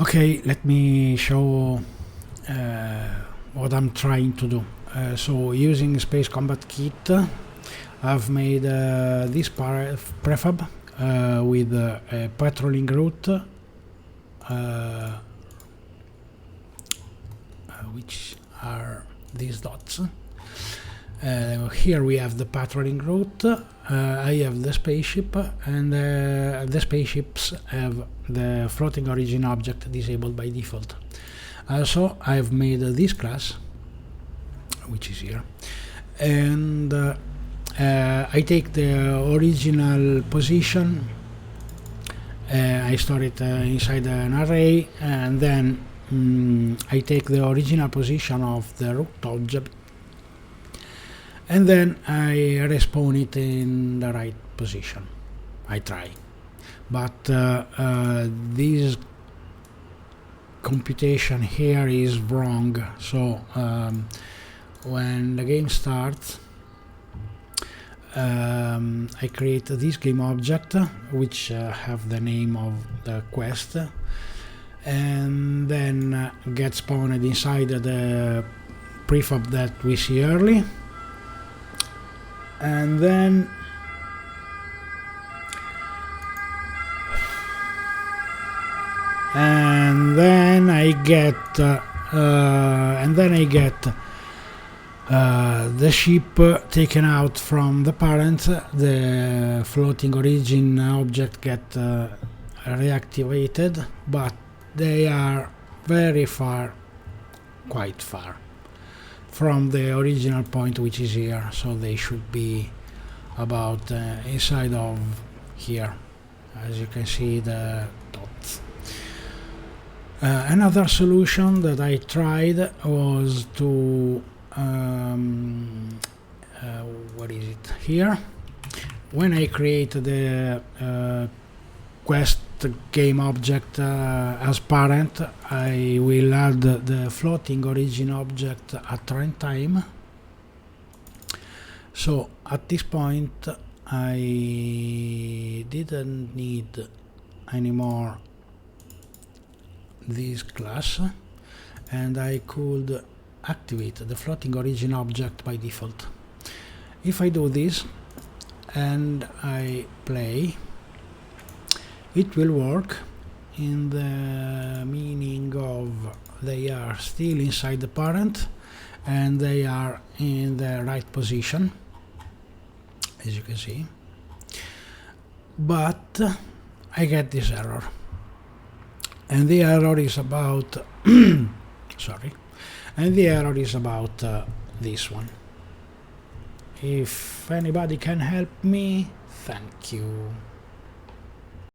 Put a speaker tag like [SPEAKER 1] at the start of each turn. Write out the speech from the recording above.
[SPEAKER 1] Okay, let me show what I'm trying to do. So using Space Combat Kit, I've made this prefab with a patrolling route, which are these dots. Here we have the patrolling route, I have the spaceship, and the spaceships have the floating origin object disabled by default. So I've made this class, which is here, and I take the original position, I store it inside an array, and then I take the original position of the root object, and then I respawn it in the right position. I try, but this computation here is wrong. So when the game starts, I create this game object, which have the name of the quest, and then get spawned inside the prefab that we see early. And then I get the ship taken out from the parent. The floating origin object get reactivated, but they are very far, quite far from the original point, which is here, so they should be about inside of here. As you can see, the dots. Another solution that I tried was to what is it here? When I create the quest game object as parent, I will add the floating origin object at runtime. So at this point I didn't need anymore this class, and I could activate the floating origin object by default. If I do this and I play, it will work in the meaning of they are still inside the parent and they are in the right position, as you can see, but I get this error, and the error is about this one. If anybody can help me, thank you.